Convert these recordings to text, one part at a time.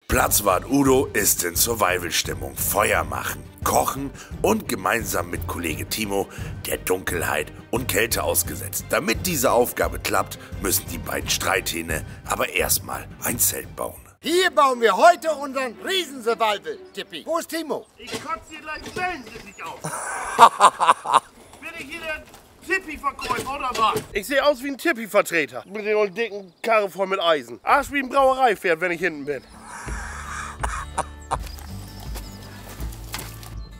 Platzwart Udo ist in Survival-Stimmung. Feuer machen, kochen und gemeinsam mit Kollege Timo der Dunkelheit und Kälte ausgesetzt. Damit diese Aufgabe klappt, müssen die beiden Streithähne aber erstmal ein Zelt bauen. Hier bauen wir heute unseren Riesen-Survival-Tippi. Wo ist Timo? Ich kotze hier gleich Wellensittich auf. Bin ich hier der Tippi-Verkäufer oder was? Ich sehe aus wie ein Tippi-Vertreter. Mit den dicken Karre voll mit Eisen. Arsch wie ein Brauereipferd, wenn ich hinten bin.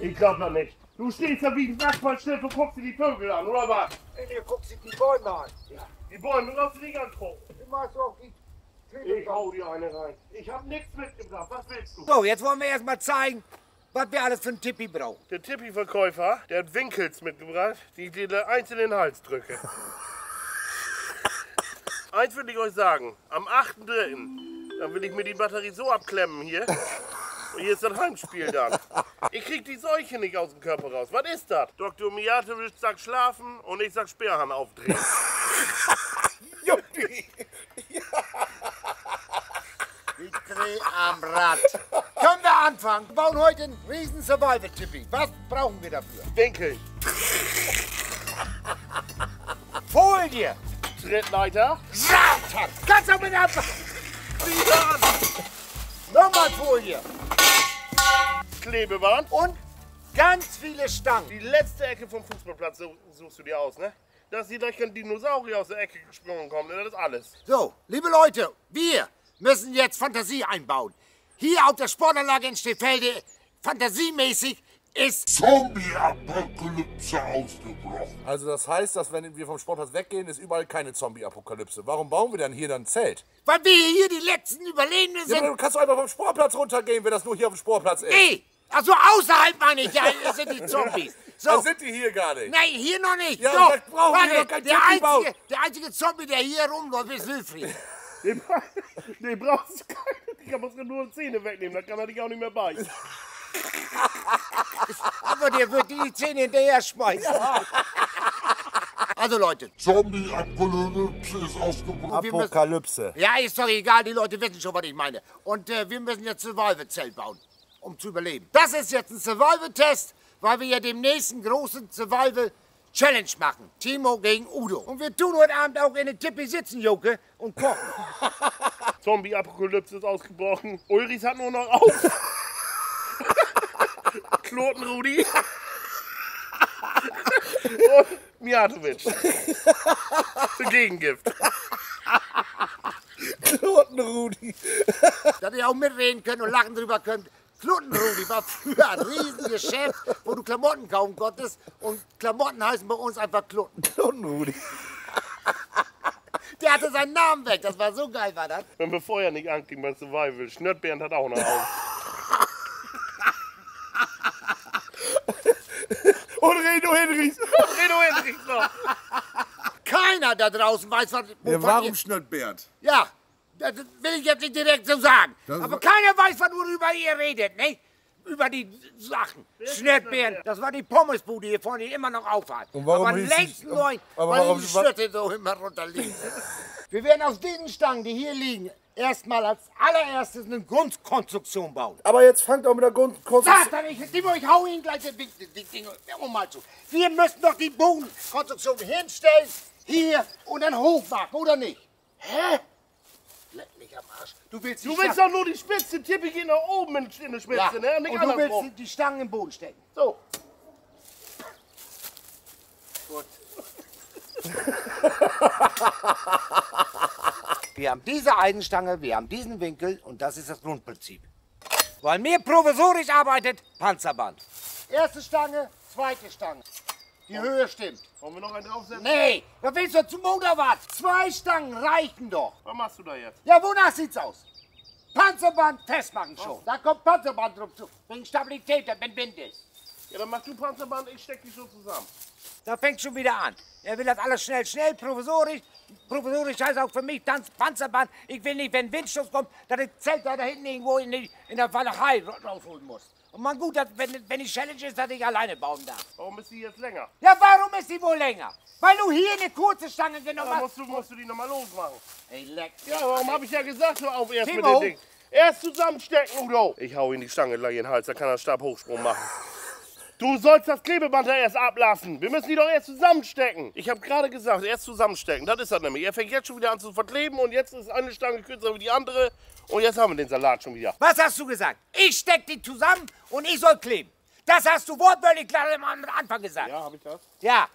Ich glaub das nicht. Du stehst da wie ein Sackballschnitt und guckst dir die Vögel an, oder was? Ihr guckt sich die Bäume an. Ja. Die Bäume darfst du nicht angucken. Du machst auch die Ich hau dir eine rein. Ich hab nichts mitgebracht. Was willst du? So, jetzt wollen wir erstmal zeigen, was wir alles für einen Tippi brauchen. Der Tippi-Verkäufer, der hat Winkels mitgebracht, die ich dir eins in den Hals drücke. Eins will ich euch sagen. Am 8.3. dann will ich mir die Batterie so abklemmen hier. Und hier ist das Heimspiel dann. Ich krieg die Seuche nicht aus dem Körper raus. Was ist das? Dr. Mijatovic sagt schlafen und ich sag Sperrhahn aufdrehen. Juppie! Ich dreh am Rad. Können wir anfangen? Wir bauen heute einen riesen Survival-Tippi. Was brauchen wir dafür? Winkel, Folie! Trittleiter, Satan! Kannst du mit anfangen? wieder an, Nochmal Folie! Klebeband. Und ganz viele Stangen. Die letzte Ecke vom Fußballplatz suchst du dir aus, ne? Dass hier gleich kein Dinosaurier aus der Ecke gesprungen kommt, das ist alles. So, liebe Leute, wir müssen jetzt Fantasie einbauen. Hier auf der Sportanlage in Stefelde, fantasiemäßig, ist Zombie-Apokalypse ausgebrochen. Also das heißt, dass wenn wir vom Sportplatz weggehen, ist überall keine Zombie-Apokalypse. Warum bauen wir dann hier dann ein Zelt? weil wir hier die letzten Überlebenden Ja, sind. aber du kannst doch einfach vom Sportplatz runtergehen, wenn das nur hier auf dem Sportplatz ist. Nee, also außerhalb meine ich, ja, das sind die Zombies. So, Dann sind die hier gar nicht. nein, hier noch nicht. Ja, so, dann brauchen wir warte, doch kein der Tippi bauen. der einzige Zombie, der hier rumläuft, ist Wilfried. Den brauchst du keinen. Ich muss nur Zähne wegnehmen, dann kann er dich auch nicht mehr beißen. Aber der wird die Zähne hinterher schmeißen. Also Leute, Zombie-Apokalypse ist ausgebrochen. wir müssen, Apokalypse. ja, ist doch egal, die Leute wissen schon, was ich meine. Und wir müssen jetzt Survival-Zelt bauen, um zu überleben. Das ist jetzt ein Survival-Test, weil wir ja dem nächsten großen Survival-Challenge machen. Timo gegen Udo. Und wir tun heute Abend auch in den Tippi sitzen, Joke, und kochen. Zombie-Apokalypse ist ausgebrochen. Ulrichs hat nur noch auf. Knotenrudi. Und Mijatovic. Für Gegengift. Knotenrudi. Dass ihr auch mitreden könnt und lachen drüber könnt. Knotenrudi war früher ein Riesengeschäft, wo du Klamotten kaufen konntest. Und Klamotten heißen bei uns einfach Kloten. Knotenrudi. Der hatte seinen Namen weg, das war so geil, war das. Wenn wir vorher nicht ankriegen bei Survival. Schnörtbernd hat auch noch auf. Und Reno Henrichs. Redo Hendricks noch. Keiner da draußen weiß, was... Warum schnurrt Bernd? Ja, das will ich jetzt nicht direkt so sagen. Aber keiner weiß, worüber ihr redet, ne? Über die Sachen. Schnurrbären, das war die Pommesbude hier vorne, die immer noch aufhat. Und warum aber hieß längst es- neu, aber weil warum- die Schritte so immer runterliegen. Wir werden aus diesen Stangen, die hier liegen, erstmal als allererstes eine Grundkonstruktion bauen. Aber jetzt fangt auch mit der Sag dann, ich hau Ihnen gleich das Ding mal zu. Wir müssen doch die Bodenkonstruktion hinstellen, hier und dann hochmachen, oder nicht? Hä? Leck mich am Arsch. Du willst Du willst doch nur die Spitze. Tippi geht nach oben in die Spitze, ja. ne? Nicht Und du andersrum. willst die Stangen im Boden stecken. So. Gut. Wir haben diese Eisenstange, wir haben diesen Winkel und das ist das Grundprinzip. Weil mir provisorisch arbeitet, Panzerband. Erste Stange, zweite Stange. Die Höhe stimmt. Wollen wir noch einen draufsetzen? Nee, da willst du zum Motorrad. 2 Stangen reichen doch. Was machst du da jetzt? Ja, wonach sieht's aus? Panzerband festmachen schon. Da kommt Panzerband drum zu. Wegen Stabilität, wenn Wind ist. Ja, dann mach du Panzerband, ich steck die so zusammen. Da fängt schon wieder an. Er will das alles schnell, schnell, provisorisch. Provisorisch heißt auch für mich Panzerband. Ich will nicht, wenn Windstoß kommt, dass das Zelt da hinten irgendwo in der Walachei rausholen muss. Und man gut, dass, wenn die Challenge ist, dass ich alleine bauen darf. Warum ist die jetzt länger? Ja, warum ist die wohl länger? Weil du hier eine kurze Stange genommen Dann hast. musst du die nochmal losmachen. Ey, leck. Ja, warum habe ich ja gesagt, hör auf erst mit Timo, dem Ding. Erst zusammenstecken, Udo. Ich hau ihm die Stange gleich in den Hals, da kann er Stabhochsprung machen. Du sollst das Klebeband da erst ablassen. Wir müssen die doch erst zusammenstecken. Ich habe gerade gesagt, erst zusammenstecken. Das ist das nämlich. Er fängt jetzt schon wieder an zu verkleben und jetzt ist eine Stange kürzer wie die andere. Und jetzt haben wir den Salat schon wieder. Was hast du gesagt? Ich steck die zusammen und ich soll kleben. Das hast du wortwörtlich klar am Anfang gesagt. Ja, habe ich das? Ja.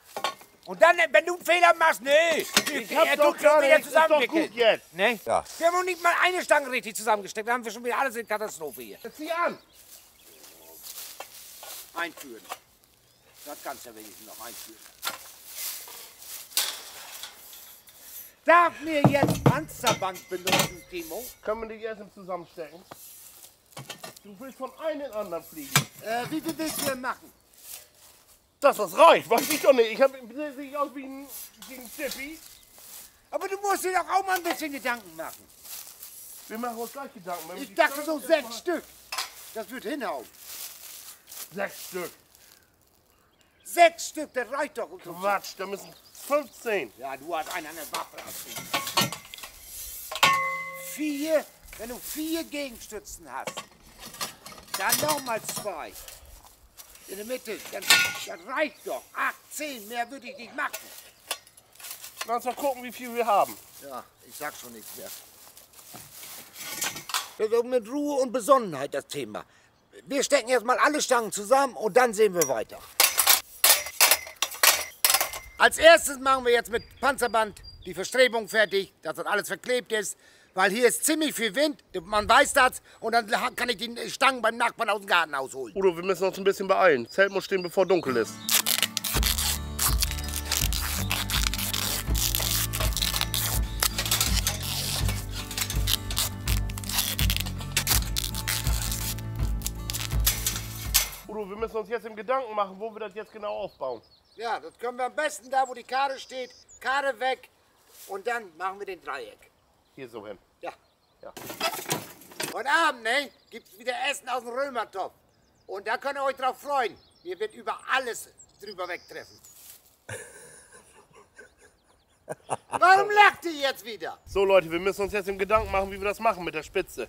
Und dann, wenn du einen Fehler machst, nee. Ich hab's doch gerade, ist doch gut jetzt. Nee? Ja. Wir haben noch nicht mal eine Stange richtig zusammengesteckt. Da haben wir schon wieder alles in Katastrophe hier. Jetzt zieh an. Einführen. Das kannst du ja wenigstens noch einführen. Darf mir jetzt Panzerband benutzen, Timo? Können wir nicht erst im Zusammenstecken? Du willst von einem in den anderen fliegen. Wie viel willst du denn machen? Das reicht, weiß ich doch nicht. Ich sehe ich aus wie ein Tippi. Aber du musst dir doch auch mal ein bisschen Gedanken machen. Wir machen uns gleich Gedanken. Wenn wir Ich die dachte Stange so erst 6 Stück. Das wird hinhauen. 6 Stück. 6 Stück, das reicht doch. Quatsch, da müssen 15. Ja, du hast eine Waffe. 4, wenn du 4 Gegenstützen hast, dann nochmal 2. In der Mitte, das reicht doch. 8, 10, mehr würde ich nicht machen. Lass mal gucken, wie viel wir haben. Ja, ich sag schon nichts mehr. Das ist mit Ruhe und Besonnenheit das Thema. Wir stecken jetzt mal alle Stangen zusammen und dann sehen wir weiter. Als erstes machen wir jetzt mit Panzerband die Verstrebung fertig, dass das alles verklebt ist. Weil hier ist ziemlich viel Wind, man weiß das. Und dann kann ich die Stangen beim Nachbarn aus dem Garten ausholen. Udo, wir müssen uns ein bisschen beeilen. Zelt muss stehen, bevor dunkel ist. Udo, wir müssen uns jetzt im Gedanken machen, wo wir das jetzt genau aufbauen. Ja, das können wir am besten da, wo die Karte steht. Karte weg und dann machen wir den Dreieck. Hier so hin. Ja. Ja. Heute Abend, ne, gibt's wieder Essen aus dem Römertopf. Und da könnt ihr euch drauf freuen. Ihr wird über alles drüber wegtreffen. Warum lacht ihr jetzt wieder? So Leute, wir müssen uns jetzt im Gedanken machen, wie wir das machen mit der Spitze.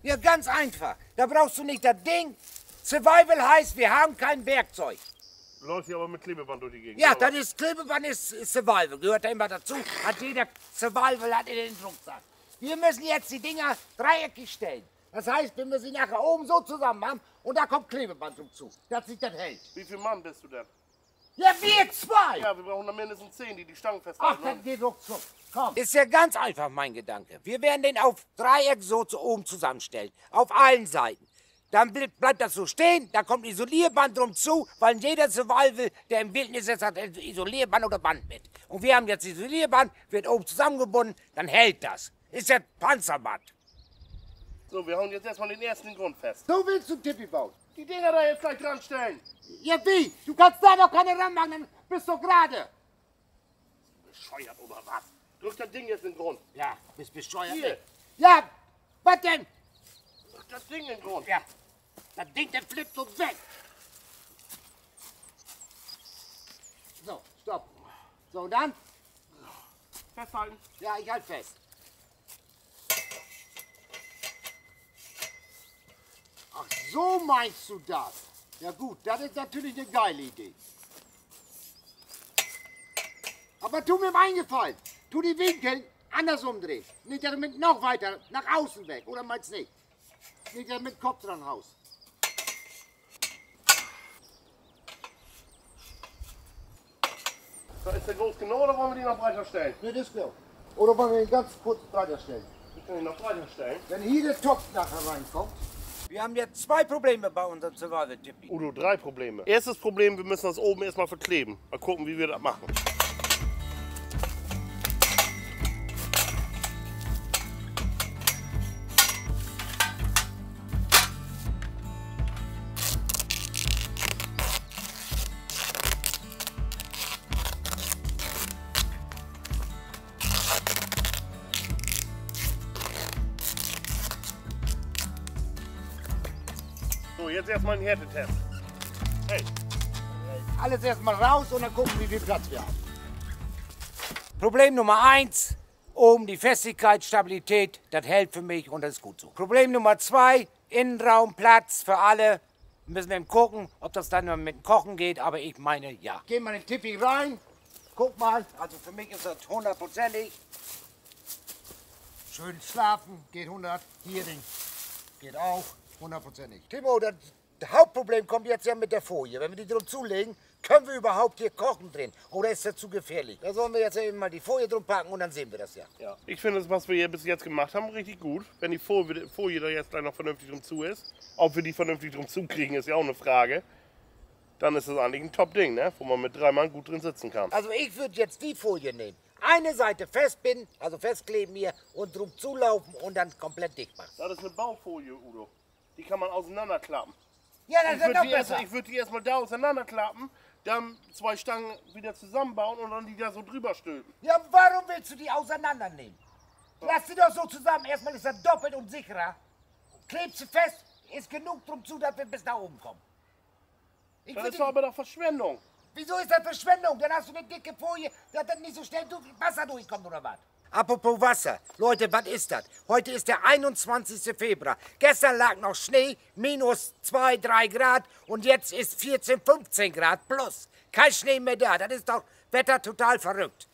Ja, ganz einfach. Da brauchst du nicht das Ding. Survival heißt, wir haben kein Werkzeug. Läuft hier aber mit Klebeband durch die Gegend. Ja, aber das ist Klebeband, ist Survival. Gehört da immer dazu. Hat jeder Survival hat in den Rucksack. Wir müssen jetzt die Dinger dreieckig stellen. Das heißt, wir müssen sie nachher oben so zusammen haben und da kommt Klebeband dazu, dass sich das hält. Wie viel Mann bist du denn? Ja, wir 2! Ja, wir brauchen dann mindestens 10, die Stangen Ach, festhalten. dann geht ruckzuck. Komm. Ist ja ganz einfach, mein Gedanke. Wir werden den auf Dreieck so zu oben zusammenstellen. Auf allen Seiten. Dann bleibt das so stehen, da kommt Isolierband drum zu, weil jeder Survival, der im Wildnis ist, hat Isolierband oder Band mit. Und wir haben jetzt Isolierband, wird oben zusammengebunden, dann hält das. Ist ja Panzerband. So, wir hauen jetzt erstmal den ersten Grund fest. So willst du Tippi bauen? Die Dinger da jetzt gleich dran stellen. Ja, wie? Du kannst da doch keine ranmachen, dann bist du gerade. Bescheuert oder was? Drück das Ding jetzt in den Grund. Ja, bist bescheuert. Hier. Ja, was denn? Drück das Ding in den Grund. Ja, das Ding, der flippt uns weg. So, stopp. So, und dann? Festhalten. Ja, ich halt fest. Ach, so meinst du das? Ja gut, das ist natürlich eine geile Idee. Aber tu mir einen Gefallen. Tu die Winkel andersrum drehen. Nicht damit noch weiter nach außen weg. Oder meinst du nicht? Nicht damit Kopf dran haust. So, ist der groß genug oder wollen wir die noch breiter stellen? Ne, das ist klar. Oder wollen wir ihn ganz kurz breiter stellen? Wir können ihn noch breiter stellen. Wenn hier der Topf nachher reinkommt. Wir haben jetzt 2 Probleme bei unserem Survival-Tippi. Udo, 3 Probleme. Erstes Problem, wir müssen das oben erstmal verkleben. Mal gucken, wie wir das machen. So, jetzt erstmal einen Härtetest. Hey, Alles erstmal raus und dann gucken, wie viel Platz wir haben. Problem Nummer 1. Oben die Festigkeit, Stabilität, das hält für mich und das ist gut so. Problem Nummer 2, Innenraum, Platz für alle. Müssen wir gucken, ob das dann mit dem Kochen geht, aber ich meine, ja. Geh mal in den Tippi rein, guck mal, also für mich ist das 100%ig. Schön schlafen, geht 100, hier geht auch 100%ig. Timo, das Hauptproblem kommt jetzt ja mit der Folie. Wenn wir die drum zulegen, können wir überhaupt hier kochen drin? Oder ist das zu gefährlich? Da sollen wir jetzt eben mal die Folie drum packen und dann sehen wir das ja. Ja. Ich finde das, was wir hier bis jetzt gemacht haben, richtig gut. Wenn die Folie da jetzt gleich noch vernünftig drum zu ist, ob wir die vernünftig drum zukriegen, ist ja auch eine Frage. Dann ist das eigentlich ein Top-Ding, ne? Wo man mit 3 Mann gut drin sitzen kann. Also ich würde jetzt die Folie nehmen. Eine Seite festbinden, also festkleben hier und drum zulaufen und dann komplett dicht machen. Das ist eine Baufolie, Udo. Die kann man auseinanderklappen. Ja, das ist noch besser. Ich würde die erstmal da auseinanderklappen, dann 2 Stangen wieder zusammenbauen und dann die da so drüber stülpen. Ja, warum willst du die auseinandernehmen? Lass sie doch so zusammen. Erstmal ist das doppelt und sicherer. Klebst sie fest, ist genug drum zu, dass wir bis da oben kommen. Das ist doch aber doch Verschwendung. Wieso ist das Verschwendung? Dann hast du eine dicke Folie, dass das nicht so schnell Wasser durchkommt oder was? Apropos Wasser. Leute, was ist das? Heute ist der 21. Februar. Gestern lag noch Schnee, minus 2, 3 Grad und jetzt ist 14, 15 Grad plus. Kein Schnee mehr da. Das ist doch Wetter total verrückt.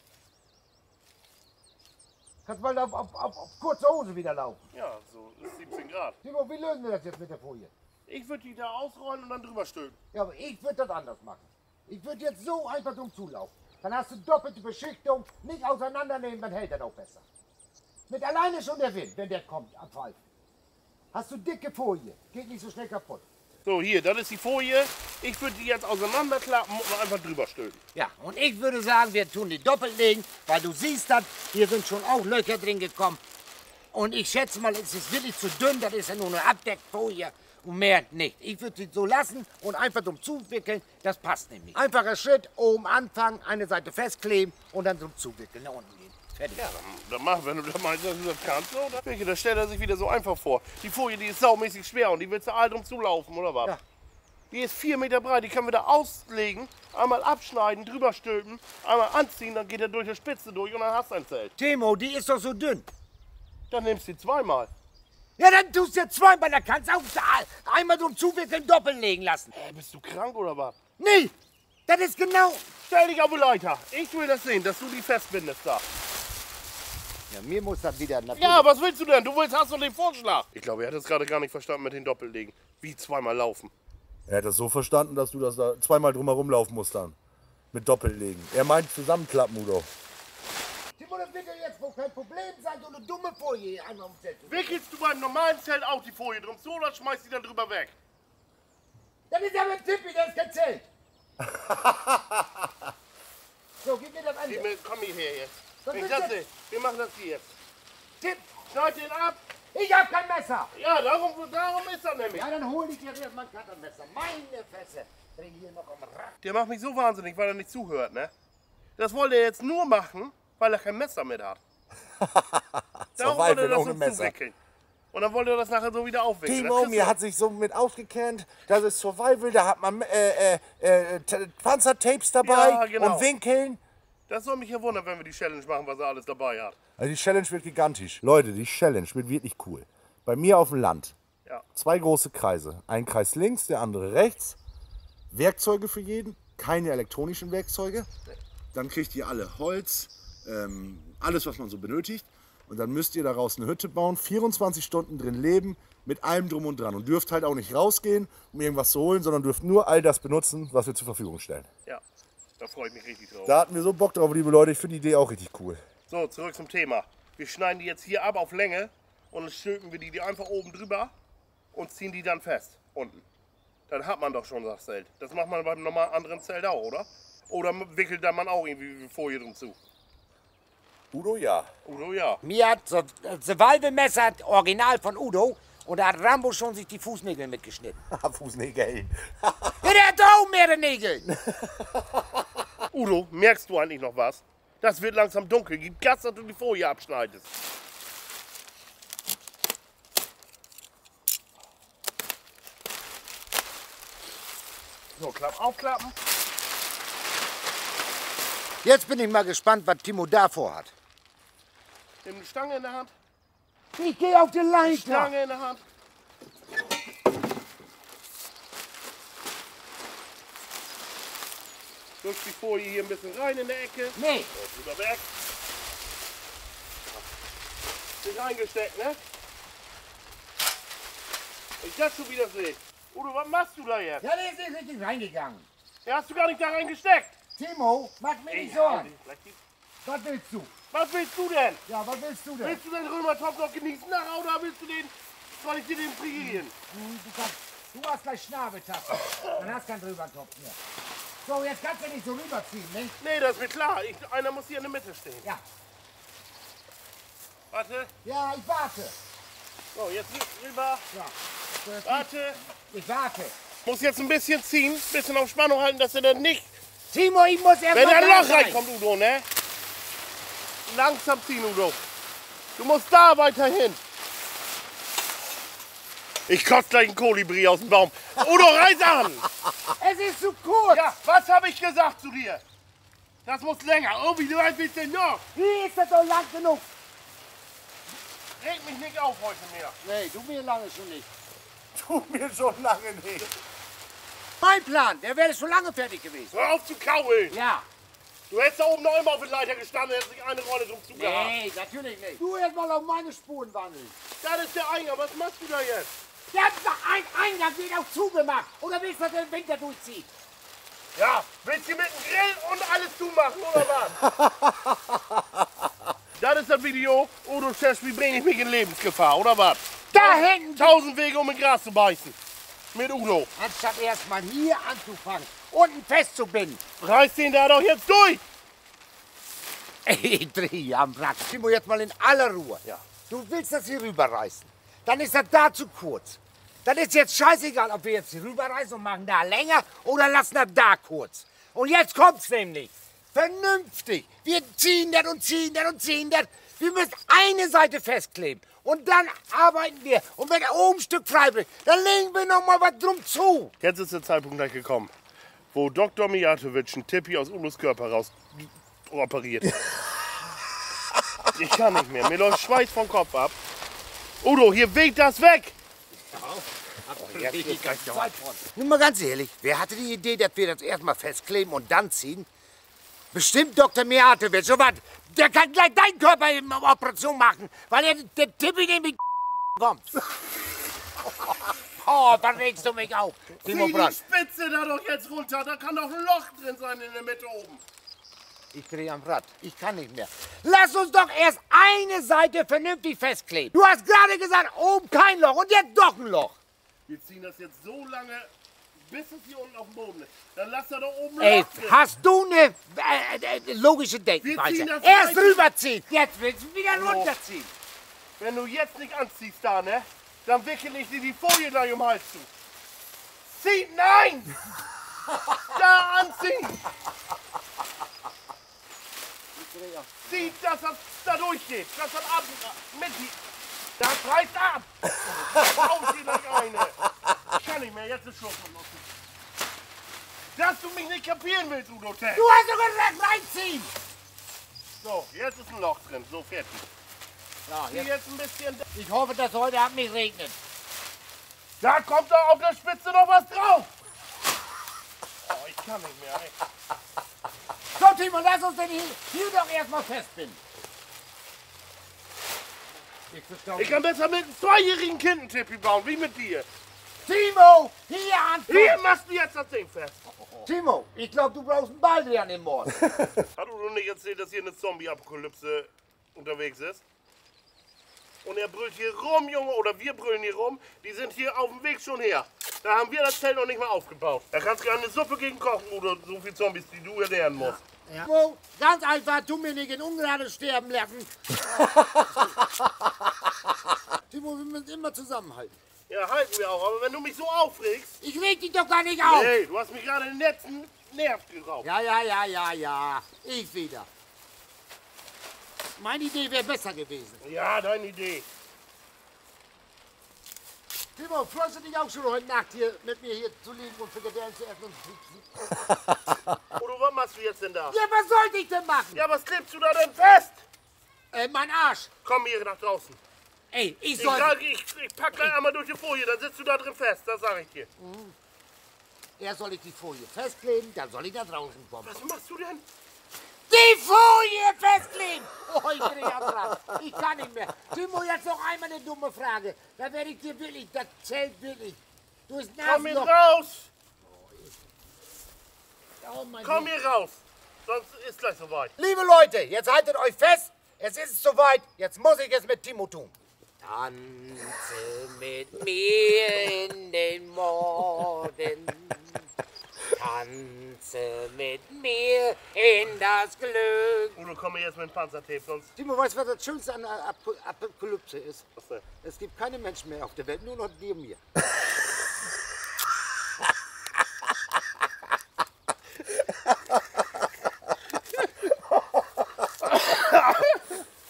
Kannst mal auf kurze Hose wieder laufen. Ja, so ist 17 Grad. Timo, wie lösen wir das jetzt mit der Folie? Ich würde die da ausrollen und dann drüber stülpen. Ja, aber ich würde das anders machen. Ich würde jetzt so einfach drum zulaufen. Dann hast du doppelte Beschichtung, nicht auseinandernehmen, dann hält er auch besser. Mit alleine schon der Wind, wenn der kommt, abpfeifen. Hast du dicke Folie, geht nicht so schnell kaputt. So, hier, das ist die Folie. Ich würde die jetzt auseinanderklappen und einfach drüber stülpen. Ja, und ich würde sagen, wir tun die doppelt legen, weil du siehst das, hier sind schon auch Löcher drin gekommen. Und ich schätze mal, es ist wirklich zu dünn, das ist ja nur eine Abdeckfolie. Und mehr nicht. Ich würde sie so lassen und einfach drum zuwickeln, das passt nämlich. Einfacher Schritt, oben anfangen, eine Seite festkleben und dann drum zuwickeln, nach unten gehen. Fertig. Ja, dann mach, wenn du da meinst, dass du das kannst, oder? Wirklich, das stellt er sich wieder so einfach vor. Die Folie, die ist saumäßig schwer und die willst du all drum zulaufen, oder was? Ja. Die ist 4 Meter breit, die können wir da auslegen, einmal abschneiden, drüber stülpen, einmal anziehen, dann geht er durch die Spitze durch und dann hast du ein Zelt. Timo, die ist doch so dünn. Dann nimmst du die 2-mal. Ja, dann tust du ja zweimal, dann kannst du auch einmal drum zuwickeln, doppelt legen lassen. Bist du krank oder was? Nee, das ist genau... Stell dich auf die Leiter. Ich will das sehen, dass du die festbindest da. Ja, mir muss das wieder natürlich... Ja, was willst du denn? Hast doch den Vorschlag. Ich glaube, er hat es gerade gar nicht verstanden mit den Doppellegen. Wie 2-mal laufen. Er hat das so verstanden, dass du das da 2-mal drumherum laufen musst dann. Mit Doppellegen. Er meint zusammenklappen, Udo. Timo, das wird ja jetzt wohl kein Problem sein, so eine dumme Folie einmal ums Zelt. Wickelst du beim normalen Zelt auch die Folie drum zu oder schmeißt die dann drüber weg? Das ist ja mit Tippi, das ist kein Zelt. So, gib mir das andere. Komm hierher jetzt. Was Ich ist das das? nicht. Wir machen das hier jetzt. Tipp, Schneid den ab. ich hab kein Messer. Ja, darum ist er nämlich. Ja, dann hol ich jetzt erstmal ein Cuttermesser. Meine Fresse. Bring hier noch am Rad. Der macht mich so wahnsinnig, weil er nicht zuhört, ne? Das wollte er jetzt nur machen, weil er kein Messer mit hat. Darum wollte er das so zuwickeln. Und dann wollte er das nachher so wieder aufwickeln. Timo, mir hat sich so mit ausgekennt, das ist Survival, da hat man Panzertapes dabei Ja, genau. und Winkeln. Das soll mich ja wundern, wenn wir die Challenge machen, was er alles dabei hat. Also die Challenge wird gigantisch. Leute, die Challenge wird wirklich cool. Bei mir auf dem Land. Ja. 2 große Kreise. Ein Kreis links, der andere rechts. Werkzeuge für jeden, keine elektronischen Werkzeuge. Dann kriegt ihr alle Holz, alles was man so benötigt. Und dann müsst ihr daraus eine Hütte bauen, 24 Stunden drin leben, mit allem drum und dran. Und dürft halt auch nicht rausgehen, um irgendwas zu holen, sondern dürft nur all das benutzen, was wir zur Verfügung stellen. Ja, da freue ich mich richtig drauf. Da hatten wir so Bock drauf, liebe Leute. Ich finde die Idee auch richtig cool. So, zurück zum Thema. Wir schneiden die jetzt hier ab auf Länge und dann stülpen wir die einfach oben drüber und ziehen die dann fest, unten. Dann hat man doch schon das Zelt. Das macht man beim normalen anderen Zelt auch, oder? Oder wickelt da man auch irgendwie Folie drum zu? Udo, ja. Udo, ja. Mir hat so Survival-Messer, original von Udo, und da hat Rambo schon sich die Fußnägel mitgeschnitten. Fußnägel. Ja, der hat auch mehrere Nägel. Udo, merkst du eigentlich noch was? Das wird langsam dunkel. Gib Gas, dass du die Folie abschneidest. So, aufklappen. Jetzt bin ich mal gespannt, was Timo da vorhat. Nimm eine Stange in der Hand. Ich gehe auf die Leiter. Stange in der Hand. Drück die Folie hier ein bisschen rein in der Ecke. Nee. So, drüber weg. Nicht reingesteckt, ne? Ich das schon wieder sehe. Udo, was machst du da jetzt? Ja, der ist nicht richtig reingegangen. Ja, hast du gar nicht da reingesteckt. Timo, mach mir nicht Sorgen. Was willst du? Was willst du denn? Ja, was willst du denn? Willst du den Römertopf noch genießen nachher oder willst du den, soll ich dir den frigieren? Du hast gleich Schnabeltasten. Dann hast keinen Rübertopf mehr. So, jetzt kannst du nicht so rüberziehen, ne? Nee, das ist mir klar. Einer muss hier in der Mitte stehen. Ja. Warte. Ja, ich warte. So, jetzt rüber. Ja. Warte. Ich warte. Muss jetzt ein bisschen ziehen, ein bisschen auf Spannung halten, dass er dann nicht... Timo, ich muss erst Wenn mal ein da Loch sein. reinkommt, Udo, ne? Langsam ziehen, Udo. Du musst da weiterhin. Ich kotze gleich einen Kolibri aus dem Baum. Udo, reiß an! Es ist zu kurz. Ja, was habe ich gesagt zu dir? Das muss länger. Oh, wie weit bist du denn noch? Wie ist das doch lang genug? Reg mich nicht auf heute mehr. Nee, du mir lange schon nicht. Tu mir schon lange nicht. Mein Plan, der wäre schon lange fertig gewesen. Hör auf zu kaulen. Ja. Du hättest da oben noch immer auf der Leiter gestanden, hättest nicht eine Rolle drum zugehabt. Nee, natürlich nicht. Du erst mal auf meine Spuren wandeln. Das ist der Eingang. Was machst du da jetzt? Der hat doch ein Eingang wird auch zugemacht. Oder willst du den Winter durchziehen? Ja, willst du mit dem Grill und alles zumachen, oder was? Das ist das Video. Udo Chef, wie bringe ich mich in Lebensgefahr, oder was? Da hinten! 1000 Wege, um in Gras zu beißen. Mit Udo. Anstatt erst mal hier anzufangen, unten festzubinden. Reiß den da doch jetzt durch. Ich drehe am Rad. Timo, jetzt mal in aller Ruhe. Ja. Du willst das hier rüberreißen. Dann ist das da zu kurz. Dann ist jetzt scheißegal, ob wir jetzt hier rüberreißen und machen da länger oder lassen das da kurz. Und jetzt kommt's nämlich. Vernünftig. Wir ziehen das und ziehen das und ziehen das. Wir müssen eine Seite festkleben. Und dann arbeiten wir. Und wenn er oben ein Stück frei bleibt, dann legen wir noch mal was drum zu. Jetzt ist der Zeitpunkt gleich gekommen, wo Dr. Mijatovic einen Tippi aus Udos Körper raus operiert. Ich kann nicht mehr. Mir läuft Schweiß vom Kopf ab. Udo, hier weht das weg. Nun mal ganz ehrlich, wer hatte die Idee, dass wir das erstmal festkleben und dann ziehen? Bestimmt Dr. Mijatovic. So was, der kann gleich deinen Körper in der Operation machen, weil er der Tippi nämlich kommt. Oh, dann regst du mich auf. Timo Zieh die Brandt. Spitze da doch jetzt runter. Da kann doch ein Loch drin sein in der Mitte oben. Ich drehe am Rad. Ich kann nicht mehr. Lass uns doch erst eine Seite vernünftig festkleben. Du hast gerade gesagt, oben kein Loch und jetzt doch ein Loch. Wir ziehen das jetzt so lange, bis es hier unten auf dem Boden ist. Dann lass da doch oben ein Ey, Loch drin. hast du eine logische Wir ziehen Denkweise? das Erst gleich. rüberziehen. Jetzt willst du wieder runterziehen. Wenn du jetzt nicht anziehst da, ne? Dann wickel ich dir die Folie gleich um den Hals zu. Zieh, nein! Da anziehen! Zieh, dass das da durchgeht. Dass das ab, mit die, das reißt ab! Auf dir gleich eine! Ich kann nicht mehr, jetzt ist Schluss mit Nutzen. Dass du mich nicht kapieren willst, Udo Tess. Du hast doch gesagt, reinziehen. So, jetzt ist ein Loch drin, so fertig. Ja, Zieh jetzt ein bisschen... ich hoffe, dass heute Abend nicht regnet. Da kommt doch auf der Spitze noch was drauf! Oh, ich kann nicht mehr, ey. So, Timo, lass uns den hier doch erstmal festbinden. Ich kann besser mit einem 2-jährigen Kind einen Tippi bauen, wie mit dir. Timo, hier anfangen. Hier machst du jetzt das Ding fest. Timo, ich glaube, du brauchst einen Baldrian im Mord. Hat Udo nicht erzählt, dass hier eine Zombie-Apokalypse unterwegs ist? Und er brüllt hier rum, Junge, oder wir brüllen hier rum. Die sind hier auf dem Weg schon her. Da haben wir das Zelt noch nicht mal aufgebaut. Da kannst du eine Suppe gegen kochen, Udo, so viele Zombies, die du ernähren musst. Ja. Timo, ganz einfach, du mir nicht in Ungnade sterben lassen. Timo, wir müssen immer zusammenhalten. Ja, halten wir auch, aber wenn du mich so aufregst... Ich reg dich doch gar nicht auf. Hey, du hast mich gerade den letzten Nerv geraubt. Ja. Ich wieder. Meine Idee wäre besser gewesen. Ja, deine Idee. Timo, freust du dich auch schon heute Nacht hier mit mir hier zu liegen und Frikadellen zu essen und zu trinken? Udo, was machst du jetzt denn da? Ja, was sollte ich denn machen? Ja, was klebst du da denn fest? Mein Arsch. Komm hier nach draußen. Ey, Ich pack gleich einmal durch die Folie, dann sitzt du da drin fest, das sag ich dir. Erst soll ich die Folie festkleben, dann soll ich da draußen kommen. Was machst du denn? Die Folie festkleben! Oh, ich bin ja dran. Ich kann nicht mehr. Timo, jetzt noch einmal eine dumme Frage. Da werde ich dir wirklich, das Zelt wirklich. Durchs Komm hier Nasenloch. raus! Oh, mein Komm Gott. hier raus! Sonst ist gleich soweit. Liebe Leute, jetzt haltet euch fest. Es ist soweit. Jetzt muss ich es mit Timo tun. Tanze mit mir in den Morgen. Tanze mit mir in das Glück. Udo, komm hier jetzt mit dem Panzertape, sonst... Timo, weißt du, was das Schönste an der Apokalypse ist? Was denn? Es gibt keine Menschen mehr auf der Welt, nur noch dir und mir.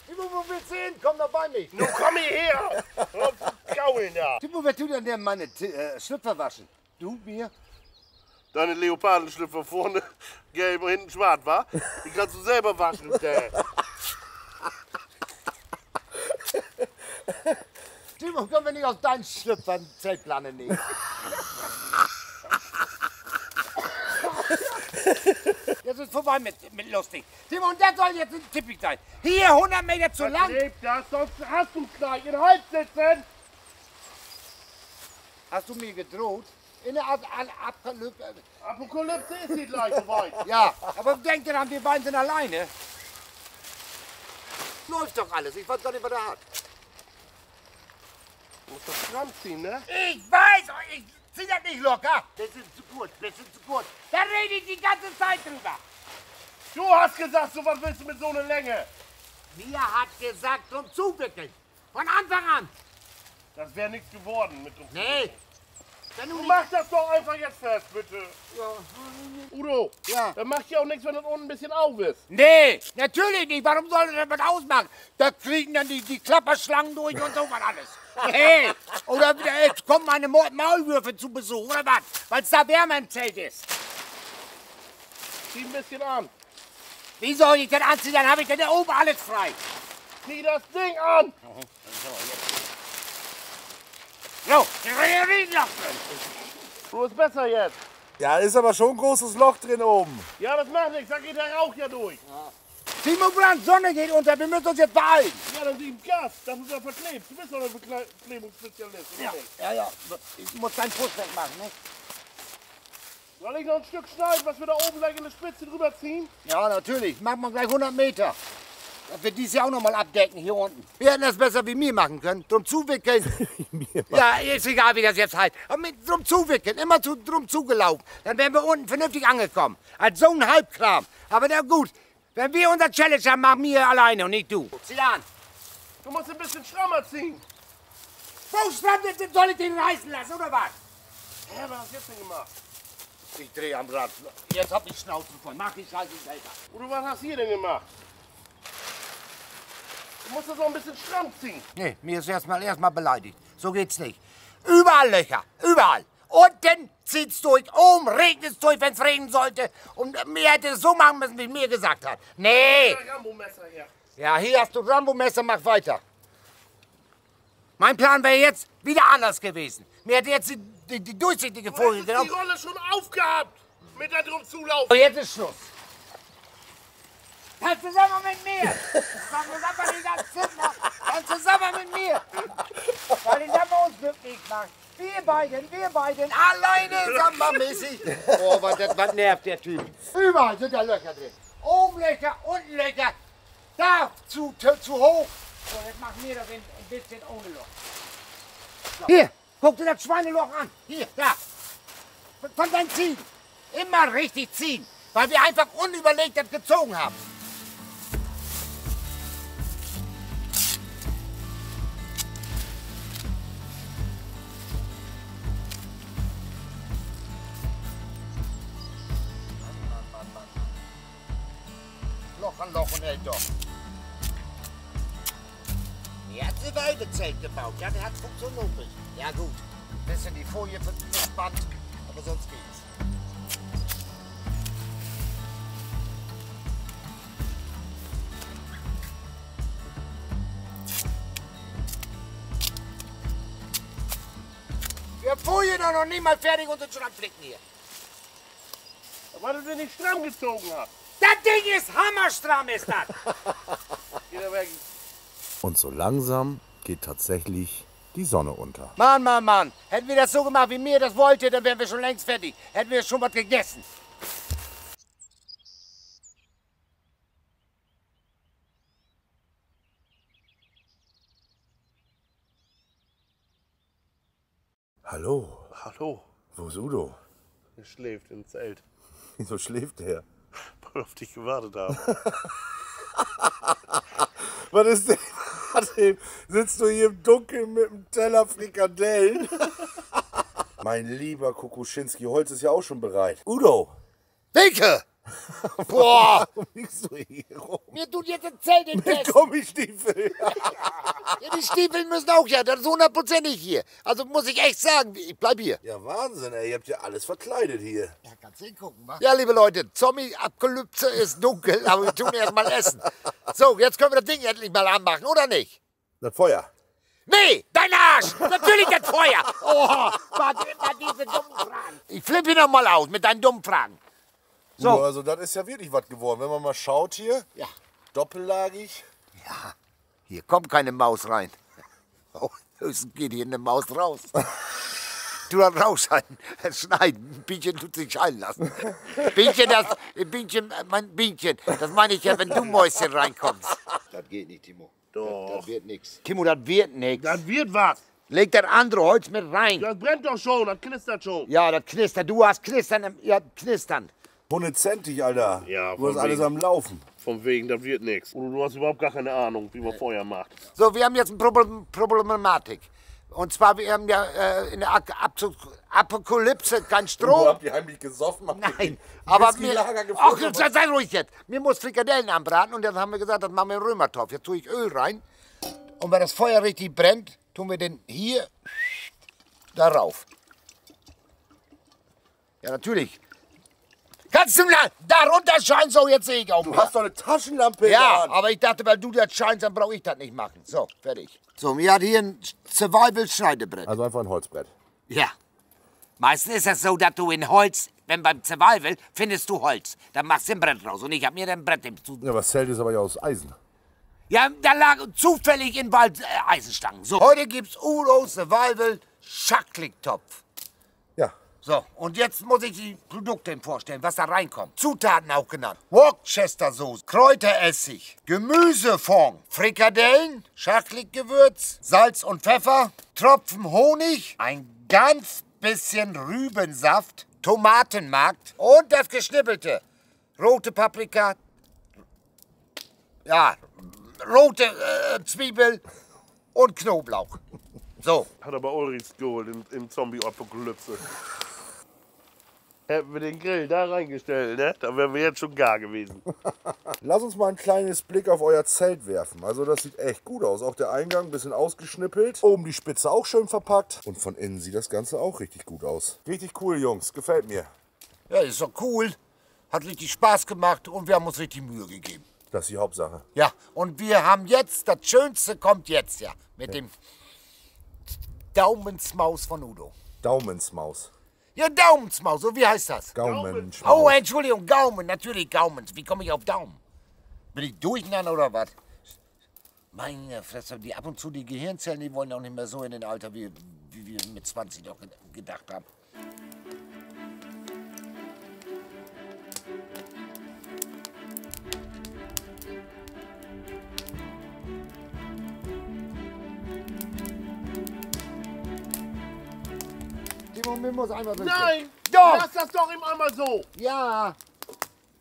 Timo, wo willst du hin? Komm doch bei mir. Nun komm hierher! Hör auf zu Gaulen da! Timo, wer tut denn meine Schlüpfer waschen? Du, mir? Deine Leopardenschlüpfer vorne gelb und hinten schwarz, wa? Die kannst du selber waschen, der. Timo, können wir nicht aus deinen Schlüpfern Zeltplane nehmen? Jetzt ist vorbei mit lustig. Timo, und das soll jetzt ein Tippig sein. Hier 100 Meter zu lang. Lebt das, sonst hast du gleich in den Hals sitzen! Hast du mir gedroht? In der Apokalypse. Apokalypse ist hier gleich soweit. Ja, aber denk dran, wir beiden sind alleine. Läuft doch alles. Ich weiß gar nicht, was er hat. Du musst das stramm ziehen, ne? Ich weiß, ich zieh das nicht locker. Bisschen zu kurz, bisschen zu kurz. Da rede ich die ganze Zeit drüber. Du hast gesagt, so was willst du mit so einer Länge? Mir hat gesagt, zum Zuwickeln. Von Anfang an. Das wäre nichts geworden mit uns. Nee. Wenn Du du mach das doch einfach jetzt fest, bitte. Ja. Udo, Ja. dann macht ja auch nichts, wenn das unten ein bisschen auf ist. Nee, natürlich nicht. Warum soll das was ausmachen? Da kriegen dann die Klapperschlangen durch und so was alles. Hey, oder jetzt kommen meine Maulwürfe zu Besuch, oder was? Weil es da wärmer im Zelt ist. Zieh ein bisschen an. Wie soll ich denn anziehen? Dann habe ich denn da oben alles frei. Zieh das Ding an. So, Riesenloch drin. So ist besser jetzt. Ja, ist aber schon ein großes Loch drin oben. Ja, das macht nichts, da geht der Rauch ja durch. Timo Brandt, Sonne geht unter, wir müssen uns jetzt beeilen. Ja, dann sieh Gas, das ist ja verklebt. Du bist doch ein Verklebungsspezialist, oder nicht? Ja, ich muss deinen Fuß wegmachen, ne? Soll ich noch ein Stück schneiden, was wir da oben gleich in der Spitze drüber ziehen? Ja, natürlich. Machen wir gleich 100 Meter. Das wird dies Jahr auch noch mal abdecken, hier unten. Wir hätten das besser wie mir machen können. Drum zuwickeln. Ja, ist egal, wie das jetzt heißt. Aber drum zuwickeln, immer drum zugelaufen. Dann wären wir unten vernünftig angekommen. Als so ein Halbkram. Aber na gut, wenn wir unser Challenge haben, machen wir alleine und nicht du. Zieh an. Du musst ein bisschen strammer ziehen. Wo stand jetzt, soll ich den reißen lassen, oder was? Ja, was hast du jetzt denn gemacht? Ich drehe am Rad. Jetzt hab ich Schnauzen voll. Mach die Scheiße selber. Oder was hast du hier denn gemacht? Du musst das auch ein bisschen stramm ziehen. Nee, mir ist erstmal beleidigt. So geht's nicht. Überall Löcher, überall. Unten zieht's durch, oben regnet's durch, wenn's regnen sollte. Und mir hätte es so machen müssen, wie mir gesagt hat. Nee. Das Rambo-Messer her. Ja, hier hast du Rambo-Messer, mach weiter. Mein Plan wäre jetzt wieder anders gewesen. Mir hätte jetzt die durchsichtige Du Folie hast die Rolle schon aufgehabt. Mit da drum zulaufen. Und jetzt ist Schluss. Dann zusammen mit mir. Dann zusammen die ganze Zimmer. Dann zusammen mit mir. Weil ich dann uns glücklich macht. Wir beiden, alleine sambamäßig. Oh, was nervt der Typ. Überall sind da Löcher drin. Oben Löcher, unten Löcher. Da zu hoch. So, jetzt machen wir das ein bisschen ohne Loch. So. Hier, guck dir das Schweineloch an. Hier, da. Von deinem Ziehen. Immer richtig ziehen. Weil wir einfach unüberlegt das gezogen haben. Loch an Loch und hält doch. Er hat ein Weidezelt gebaut. Ja, der hat funktioniert. Ja gut, bisschen die Folie verspannt, aber sonst geht's. hier doch noch nicht mal fertig und schon am Flicken hier. Weil du sie nicht stramm gezogen hast. Das Ding ist hammerstramm, ist das. Geh da weg. Und so langsam geht tatsächlich die Sonne unter. Mann, Mann, Mann. Hätten wir das so gemacht, wie mir das wollte, dann wären wir schon längst fertig. Hätten wir schon was gegessen. Hallo, Hallo. wo ist Udo? Er schläft im Zelt. Wieso schläft er? Weil wir auf dich gewartet haben. Was ist denn? Warte, sitzt du hier im Dunkeln mit einem Teller Frikadellen? Mein lieber Kukuschinski, Holz ist ja auch schon bereit. Udo! Wilke! Boah! Warum liegst du hier rum? Mir tut jetzt ein Zelt in den Mit Test. Gummistiefel. Ja, die Stiefel müssen auch ja, das ist 100%ig hier. Also muss ich echt sagen, ich bleib hier. Ja, Wahnsinn, ey. Ihr habt ja alles verkleidet hier. Ja, kannst hingucken, wa? Ja, liebe Leute, Zombie-Apokalypse ist dunkel, aber wir tun erst mal essen. So, jetzt können wir das Ding endlich mal anmachen, oder nicht? Das Feuer. Nee, dein Arsch! Natürlich das Feuer! Oh, was immer diese dummen Fragen. Ich flippe noch mal aus mit deinen dummen Fragen. So. Udo, also das ist ja wirklich was geworden. Wenn man mal schaut hier, Ja. doppellagig. Ja, hier kommt keine Maus rein. Oh, höchstens geht hier eine Maus raus. Du hast rausschneiden, schneiden. Ein Bienchen tut sich scheiden lassen. Bienchen, mein Bienchen, das meine ich ja, wenn du Mäuschen reinkommst. Das geht nicht, Timo. Doch. Das wird nichts. Timo, das wird nichts. Das wird was. Leg das andere Holz mit rein. Das brennt doch schon, das knistert schon. Ja, das knistert. Du hast Knistern. Ja, Knistern. 100-centig, Alter. Ja, du hast von alles wegen. am Laufen. Von wegen, das wird nichts. Und du hast überhaupt gar keine Ahnung, wie man Feuer macht. So, wir haben jetzt eine Problematik. Und zwar, wir haben ja in der Apokalypse kein Strom. Habt ihr heimlich gesoffen? Habt ihr Nein, den aber Whisky-Lager mir... Ach, gefunden? jetzt sei ruhig jetzt. Mir muss Frikadellen anbraten und dann haben wir gesagt, das machen wir in Römertopf. Jetzt tue ich Öl rein und wenn das Feuer richtig brennt, tun wir den hier darauf. Ja, natürlich. Kannst du da runterscheinen? So, jetzt sehe ich auch Du mal. hast doch eine Taschenlampe in der Ja, Hand. aber ich dachte, weil du das scheinst, dann brauche ich das nicht machen. So, fertig. So, mir hat hier ein Survival-Schneidebrett. Also einfach ein Holzbrett. Ja. Meistens ist es so, dass du in Holz, wenn beim Survival, findest du Holz. Dann machst du ein Brett raus. Und ich hab mir ein Brett zu. Ja, aber das Zelt ist aber ja aus Eisen. Ja, da lag zufällig im Wald Eisenstangen. So. Heute gibt's Udo Survival Schacklicktopf. Ja. So, und jetzt muss ich die Produkte vorstellen, was da reinkommt. Zutaten auch genannt. Worcestersoße, Kräuteressig, Gemüsefond, Frikadellen, Schackliggewürz, Salz und Pfeffer, Tropfen Honig, ein ganz bisschen Rübensaft, Tomatenmark und das Geschnippelte. Rote Paprika, ja, rote Zwiebel und Knoblauch. So. Hat aber Ulrichs geholt in Zombie-Apokalypse. Hätten wir den Grill da reingestellt, ne? Da wären wir jetzt schon gar gewesen. Lass uns mal ein kleines Blick auf euer Zelt werfen. Also das sieht echt gut aus. Auch der Eingang ein bisschen ausgeschnippelt. Oben die Spitze auch schön verpackt. Und von innen sieht das Ganze auch richtig gut aus. Richtig cool, Jungs. Gefällt mir. Ja, ist doch cool. Hat richtig Spaß gemacht und wir haben uns richtig Mühe gegeben. Das ist die Hauptsache. Ja, und wir haben jetzt, das Schönste kommt jetzt ja, mit dem Daumensmaus von Udo. Daumensmaus. Ja, Daumensmaus, so wie heißt das? Gaumenschmaus. Oh, Entschuldigung, Gaumen, natürlich Gaumen. Wie komme ich auf Daumen? Bin ich durcheinander oder was? Meine Fresse, die ab und zu die Gehirnzellen, die wollen auch nicht mehr so in den Alter, wie wir mit 20 noch gedacht haben. Timo, mir muss einmal durch. Nein! Doch! Lass das doch ihm einmal so! Ja,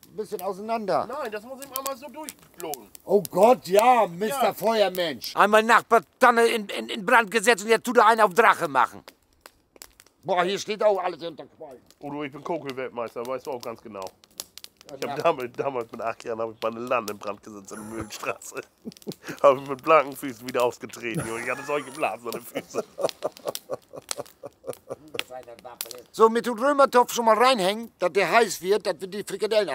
ein bisschen auseinander. Nein, das muss ihm einmal so durchflogen. Oh Gott, ja, Mr. Ja. Feuermensch. Einmal Nachbartanne in Brand gesetzt und jetzt tut er einen auf Drache machen. Boah, hier steht auch alles unter Qualm. Udo, ich bin Kokelweltmeister, weißt du auch ganz genau. Ich habe damals mit 8 Jahren ich meine Land in Brand gesetzt in der Mühlenstraße. Habe ich mit blanken Füßen wieder ausgetreten. Junge. Ich hatte solche Blasen an den Füßen. So, mit dem Römertopf schon mal reinhängen, dass der heiß wird, dass wir die Frikadellen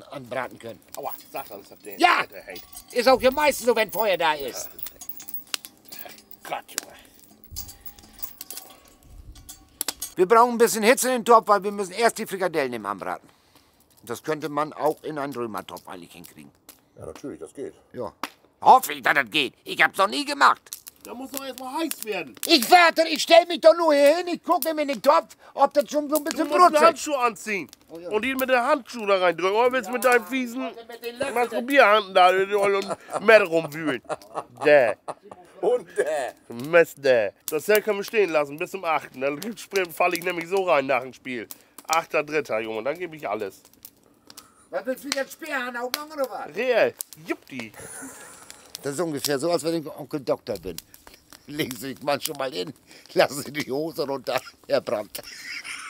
anbraten können. Aua, sag das, dass der Ja! der hält. Ist auch ja meistens so, wenn Feuer da ist. Gott, Junge. Wir brauchen ein bisschen Hitze in den Topf, weil wir müssen erst die Frikadellen im anbraten. Das könnte man auch in einen Römertopf eigentlich hinkriegen. Ja, natürlich, das geht. Ja. Hoffe ich, dass das geht. Ich hab's noch nie gemacht. Da muss doch erstmal heiß werden. Ich warte, ich stell mich doch nur hier hin, ich gucke in den Topf, ob das schon so ein Du bisschen musst einen brutzelt. Handschuh anziehen und ihn mit der Handschuh da reindrücken. Oder willst du mit deinen fiesen Masturbierhanden da und Mett rumwühlen? Däh. Und Mess däh. Das Zelt können wir stehen lassen bis zum 8. Dann falle ich nämlich so rein nach dem Spiel. 8.3. Junge, dann gebe ich alles. Was willst du jetzt Speerhahn aufmachen oder was? Reell. Juppdi. Das ist ungefähr so, als wenn ich Onkel Doktor bin. Legen Sie sich mal schon mal hin, lassen Sie die Hose runter, Herr Brandt.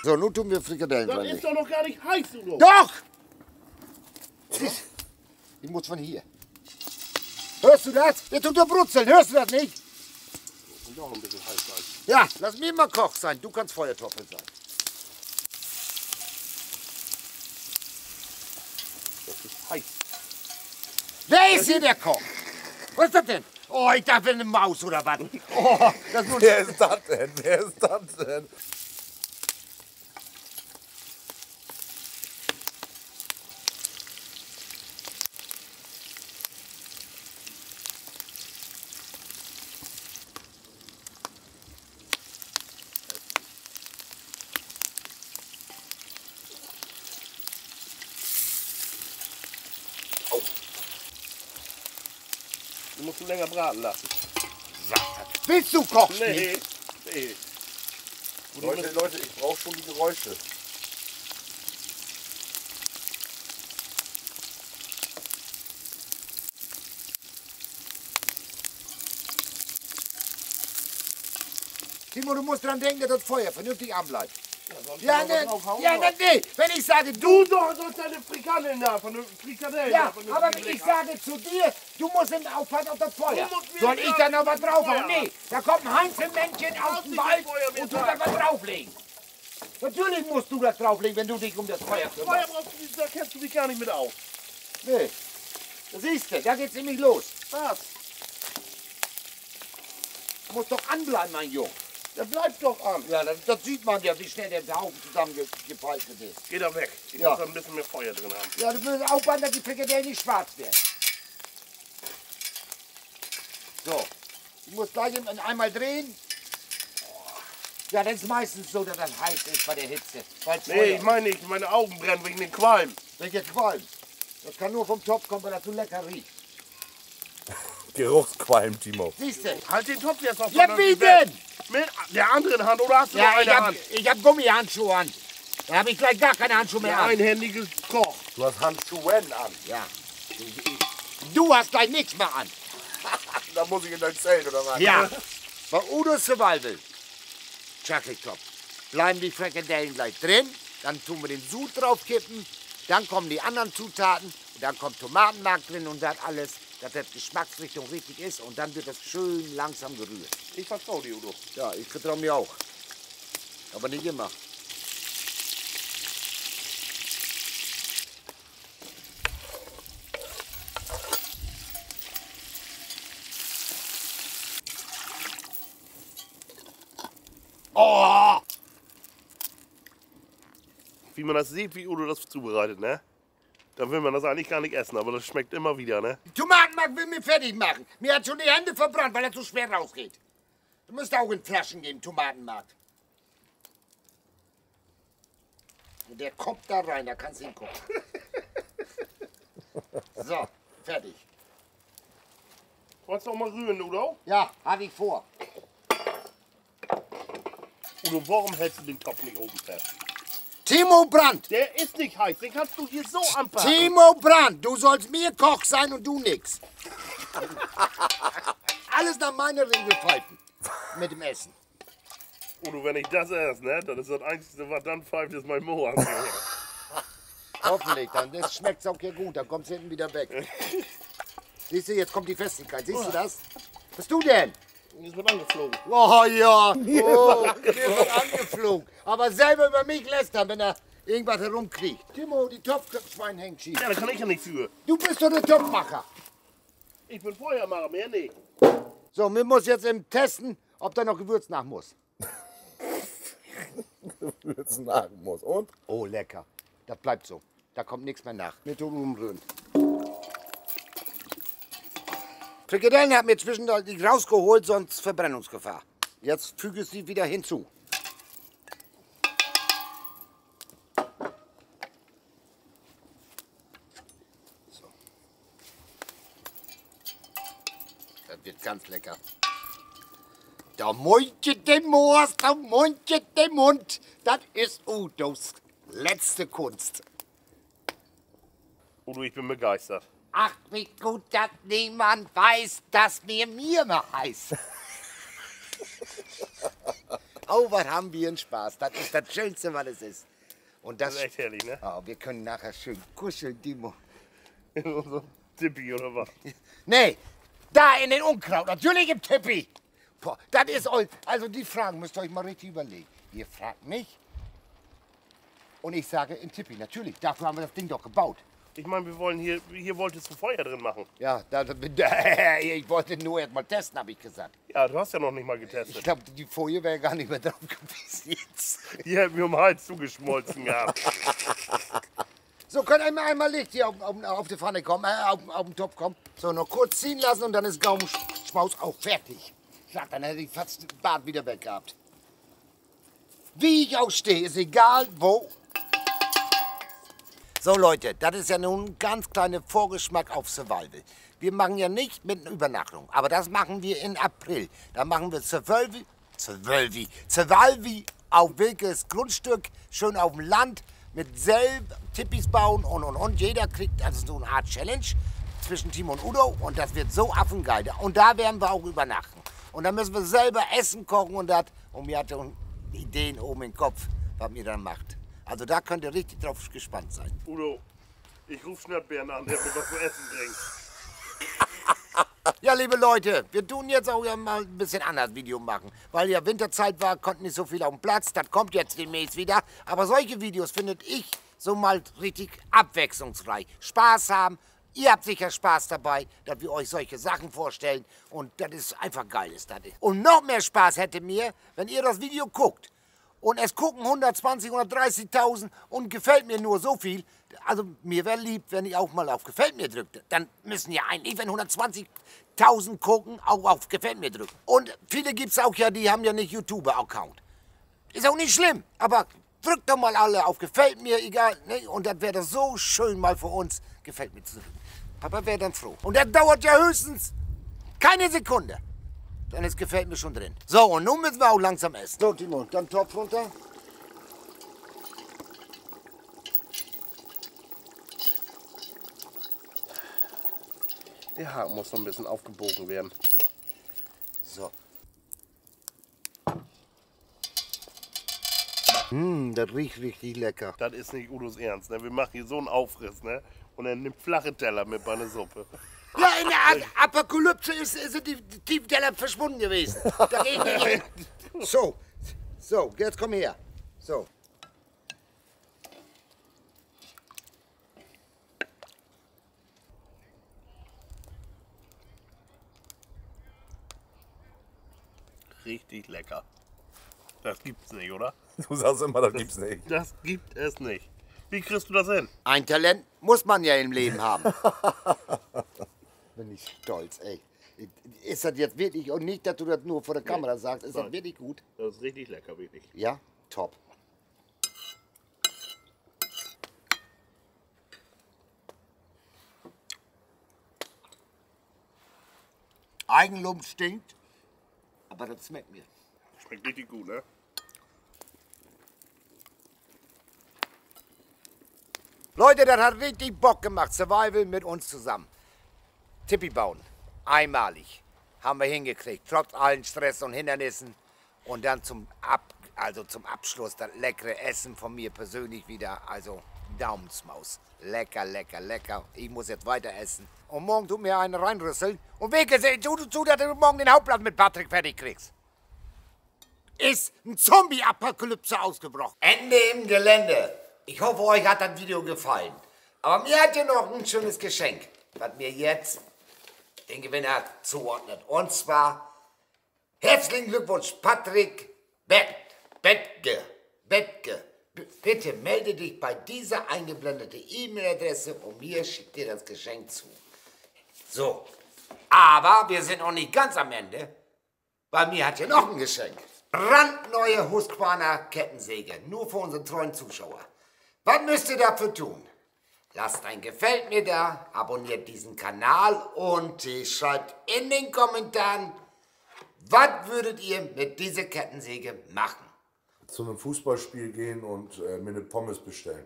So, nun tun wir Frikadellen Das dran. ist doch noch gar nicht heiß, du. Doch! Ich muss von hier. Hörst du das? Der tut doch brutzeln, hörst du das nicht? Muss auch ein bisschen heiß sein. Ja, lass mir mal Koch sein, du kannst Feuertoffel sein. Das ist heiß. Wer ist hier der Koch? Was ist das denn? Oh, ich dachte, eine Maus oder was? Oh, das muss... wer ist das denn? Wer ist das denn? Du musst ihn länger braten lassen. Willst du kochen? Nee. Nee. Leute, ich brauche schon die Geräusche. Timo, du musst dran denken, dass das Feuer vernünftig anbleibt. Ja, Nee, wenn ich sage, Du sollst deine Frikadellen da, Frikadellen Ja, da, vernünftig aber wenn ich lecker. sage zu dir, du musst eben aufpassen auf das Feuer. Du musst mir Soll ich sagen, dann noch was wie das draufhauen? Feuer Nee, da kommt ein Heinzelmännchen aus dem nicht Wald das Feuer mir und tut da was drauflegen. Natürlich musst du das drauflegen, wenn du dich um das Feuer Feuer kümmerst. brauchst du nicht, da kennst du dich gar nicht mit auf. Nee. Siehst du, da geht's nämlich los. Was? Du musst doch anbleiben, mein Junge. Der bleibt doch an. Ja, das sieht man ja, wie schnell der Haufen zusammengefaltet ist. Geh da weg. Ich Ja. muss da ein bisschen mehr Feuer drin haben. Ja, du musst aufpassen, dass die Frikadellen nicht schwarz werden. So, ich muss gleich einmal drehen. Ja, das ist meistens so, dass das heiß ist bei der Hitze. Weil's Nee, Feuer ich meine nicht, meine Augen brennen wegen den Qualm. Welcher Qualm? Das kann nur vom Topf kommen, weil das so lecker riecht. Geruchsqualm, Timo. Siehst du? Halt den Topf jetzt auf. Ja, wie denn? Mit der anderen Hand oder hast du Ja, nur eine Hand? ich hab Gummihandschuhe an. Da habe ich gleich gar keine Handschuhe mehr Der an. einhändige Koch. Du hast Handschuhe an. Ja. Du hast gleich nichts mehr an. Da muss ich in dein Zelt, oder was? Ja. Bei Udo Survival, Chackeltopf, bleiben die Frikadellen gleich drin. Dann tun wir den Sud draufkippen. Dann kommen die anderen Zutaten. Und dann kommt Tomatenmark drin und das alles, dass das Geschmacksrichtung richtig ist. Und dann wird das schön langsam gerührt. Ich vertraue dir, Udo. Ja, ich vertraue mir auch. Aber nicht immer. Oh! Wie man das sieht, wie Udo das zubereitet, ne? Dann will man das eigentlich gar nicht essen, aber das schmeckt immer wieder, ne? Tomatenmark will mir fertig machen. Mir hat schon die Hände verbrannt, weil er zu schwer rausgeht. Du musst auch in Flaschen geben, Tomatenmark. Und der kommt da rein, da kannst du hingucken. So, fertig. Wolltest du auch mal rühren, Udo? Ja, hatte ich vor. Udo, warum hältst du den Topf nicht oben fest? Timo Brandt! Der ist nicht heiß, den kannst du hier so anpacken. Timo Brandt, du sollst mir Koch sein und du nix. Alles nach meiner Regel pfeifen. Mit dem Essen. Udo, wenn ich das esse, ne? Das ist das Einzige, was dann pfeift, ist mein Moor. Hoffentlich, dann schmeckt es auch hier gut, dann kommst du hinten wieder weg. Siehst du, jetzt kommt die Festigkeit. Siehst du das? Was du denn? Jetzt wird angeflogen. Oh ja, oh, der wird angeflogen. Aber selber über mich lästern, wenn er irgendwas herumkriegt. Timo, die Topfschwein hängt schief. Ja, da kann ich ja nicht für. Du bist doch der Topfmacher. Ich bin Feuermacher, mehr nicht. So, wir muss jetzt eben testen, ob da noch Gewürz nach muss. es nagen muss. Und? Oh, lecker. Das bleibt so. Da kommt nichts mehr nach. Mit umrühren. Frikadellen hat mir zwischendurch rausgeholt, sonst Verbrennungsgefahr. Jetzt füge ich sie wieder hinzu. So. Das wird ganz lecker. Da mundet der Moos, da mundet der Mund. Das ist Udos letzte Kunst. Udo, ich bin begeistert. Ach, wie gut, dass niemand weiß, dass mir mal heißt. Oh, was haben wir einen Spaß. Das ist das Schönste, was es ist. Und Das ist echt herrlich, ne? Oh, wir können nachher schön kuscheln, Timo. In unserem Tippi oder was? Nee, da in den Unkraut. Natürlich im Tippi. Boah, das ist euch. Also die Fragen müsst ihr euch mal richtig überlegen. Ihr fragt mich und ich sage im Tippi. Natürlich, dafür haben wir das Ding doch gebaut. Ich meine, wir wollen hier wolltest du Feuer drin machen. Ja, ich wollte nur erst mal testen, habe ich gesagt. Ja, du hast ja noch nicht mal Ich getestet. glaube, die Folie wäre gar nicht mehr drauf gewesen jetzt. Die hätten wir um den Hals zugeschmolzen gehabt. So, könnt ihr einmal Licht hier auf die Pfanne kommen, auf den Topf kommen. So, noch kurz ziehen lassen und dann ist Gaumenschmaus auch fertig. Sag, dann hätte ich fast den Bart wieder weg gehabt. Wie ich auch stehe, ist egal wo. So Leute, das ist ja nun ein ganz kleiner Vorgeschmack auf Survival. Wir machen ja nicht mit einer Übernachtung, aber das machen wir in April. Da machen wir Survival auf wildes Grundstück, schön auf dem Land, mit selb Tippis bauen und. Jeder kriegt also so eine Art Challenge zwischen Timo und Udo und das wird so affengeil. Und da werden wir auch übernachten. Und dann müssen wir selber Essen kochen und das. Und mir hatte Ideen oben im Kopf, was mir dann macht. Also da könnt ihr richtig drauf gespannt sein. Udo, ich ruf Schnattbären an, der mir was zu essen bringt. Ja, liebe Leute, wir tun jetzt auch ja mal ein bisschen anders Video machen. Weil ja Winterzeit war, konnten nicht so viel auf dem Platz. Das kommt jetzt demnächst wieder. Aber solche Videos findet ich so mal richtig abwechslungsreich. Spaß haben. Ihr habt sicher Spaß dabei, dass wir euch solche Sachen vorstellen. Und das ist einfach geil. Und noch mehr Spaß hätte mir, wenn ihr das Video guckt. Und es gucken 120, 130.000 und gefällt mir nur so viel. Also mir wäre lieb, wenn ich auch mal auf Gefällt mir drückte. Dann müssen ja eigentlich, wenn 120.000 gucken, auch auf Gefällt mir drücken. Und viele gibt es auch ja, die haben ja nicht YouTuber-Account. Ist auch nicht schlimm, aber drückt doch mal alle auf Gefällt mir, egal. Ne? Und das wäre so schön mal für uns, Gefällt mir zu drücken. Papa wäre dann froh. Und das dauert ja höchstens keine Sekunde. Dann ist Gefällt mir schon drin. So, und nun müssen wir auch langsam essen. So, Timo, dann Topf runter. Der Haken muss noch ein bisschen aufgebogen werden. So. Das riecht richtig lecker. Das ist nicht Udos Ernst, ne? Wir machen hier so einen Aufriss, ne? Und er nimmt flache Teller mit bei einer Suppe. Ja, in der Apokalypse sind die Tiefteller verschwunden gewesen. Da geht nicht hin. So, jetzt komm her. So. Richtig lecker. Das gibt's nicht, oder? Du sagst immer, das gibt's nicht. Das gibt es nicht. Wie kriegst du das hin? Ein Talent muss man ja im Leben haben. Bin ich stolz, ey. Ist das jetzt wirklich, und nicht, dass du das nur vor der Kamera sagst, ist das wirklich gut? Das ist richtig lecker, wirklich. Ja? Top. Eigenlob stinkt, aber das schmeckt mir. Schmeckt richtig gut, ne? Leute, das hat richtig Bock gemacht. Survival mit uns zusammen. Tippi bauen. Einmalig. Haben wir hingekriegt. Trotz allen Stress und Hindernissen. Und dann zum Abschluss das leckere Essen von mir persönlich wieder. Also Daumensmaus. Lecker, lecker, lecker. Ich muss jetzt weiter essen. Und morgen tut mir einen reinrüsseln. Und Wickel, tu zu, dass du morgen den Hauptplatz mit Patrick fertig kriegst. Ist ein Zombie-Apokalypse ausgebrochen. Ende im Gelände. Ich hoffe, euch hat das Video gefallen. Aber mir hat ihr noch ein schönes Geschenk, was mir jetzt den Gewinner zuordnet. Und zwar herzlichen Glückwunsch, Patrick Bettke. Bitte melde dich bei dieser eingeblendeten E-Mail-Adresse und mir schickt dir das Geschenk zu. So, aber wir sind noch nicht ganz am Ende. Bei mir hat hier noch ein Geschenk. Brandneue Husqvarna Kettensäge, nur für unsere treuen Zuschauer. Was müsst ihr dafür tun? Lasst ein Gefällt mir da, abonniert diesen Kanal und schreibt in den Kommentaren, was würdet ihr mit dieser Kettensäge machen? Zu einem Fußballspiel gehen und mir eine Pommes bestellen.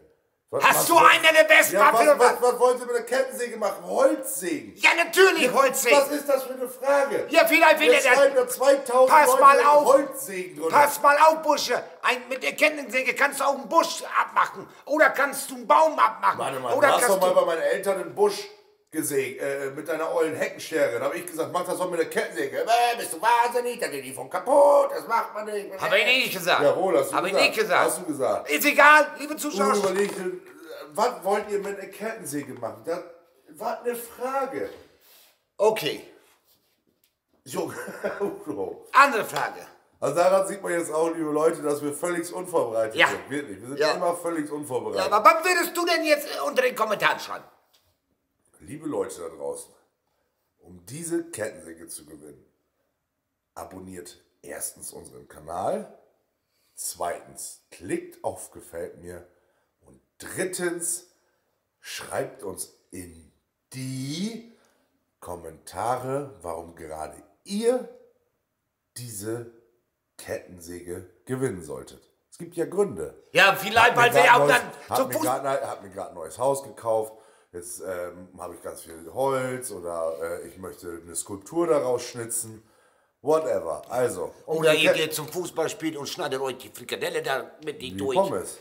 Hast du einen der besten was wollen Sie mit der Kettensäge machen? Holzsägen? Ja, natürlich Holzsägen. Was ist das für eine Frage? Ja, vielleicht will Jetzt er schreiben da 2000 Pass Leute mal auf. Holzsägen drin. Pass mal auf, Busche. Mit der Kettensäge kannst du auch einen Busch abmachen. Oder kannst du einen Baum abmachen. Warte mal, oder du hast kannst doch mal bei meinen Eltern einen Busch gesägt, mit deiner ollen Heckenschere. Da habe ich gesagt, mach das doch mit der Kettensäge. Bist du wahnsinnig? Da geht die von kaputt. Das macht man nicht. Hab ich nicht gesagt. Jawohl, hast du Hab gesagt. ich nicht gesagt. Hast du gesagt. Ist egal, liebe Zuschauer. Du überlegst, was wollt ihr mit einer Kettensäge machen? Das war eine Frage. Okay, Junge, andere Frage. also daran sieht man jetzt auch, liebe Leute, dass wir völlig unvorbereitet Ja. sind. Wirklich, wir sind Ja. immer völlig Ja, unvorbereitet. aber was würdest du denn jetzt unter den Kommentaren schreiben? Liebe Leute da draußen, um diese Kettensäge zu gewinnen, abonniert erstens unseren Kanal, zweitens klickt auf Gefällt mir und drittens schreibt uns in die Kommentare, warum gerade ihr diese Kettensäge gewinnen solltet. Es gibt ja Gründe. Ja, vielleicht, weil wir auch dann Hab mir gerade ein neues Haus gekauft. Jetzt habe ich ganz viel Holz oder ich möchte eine Skulptur daraus schnitzen. Whatever. Also. Oder ihr geht zum Fußballspiel und schneidet euch die Frikadelle da mit die durch. Pommes.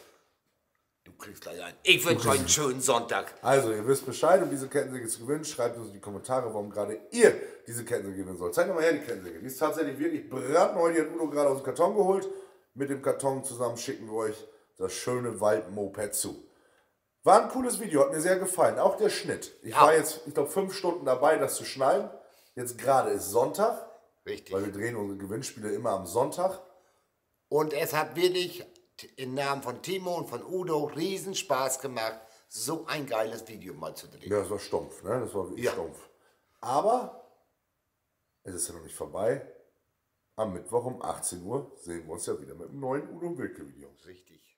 Du kriegst gleich ein. Ich wünsche euch einen schönen Sonntag. Also, ihr wisst Bescheid, um diese Kettensäge zu gewinnen. Schreibt uns in die Kommentare, warum gerade ihr diese Kettensäge gewinnen sollt. Zeig mal her die Kettensäge. Die ist tatsächlich wirklich brandneu. Die hat Udo gerade aus dem Karton geholt. Mit dem Karton zusammen schicken wir euch das schöne Waldmoped zu. War ein cooles Video, hat mir sehr gefallen. Auch der Schnitt. Ich war jetzt, ich glaube, 5 Stunden dabei, das zu schneiden. Jetzt gerade ist Sonntag. Richtig. Weil wir drehen unsere Gewinnspiele immer am Sonntag. Und es hat wirklich im Namen von Timo und von Udo riesen Spaß gemacht, so ein geiles Video mal zu drehen. Ja, das war stumpf, ne? Das war wirklich Ja. stumpf. Aber es ist ja noch nicht vorbei. Am Mittwoch um 18 Uhr sehen wir uns ja wieder mit einem neuen Udo Wilke Video. Richtig.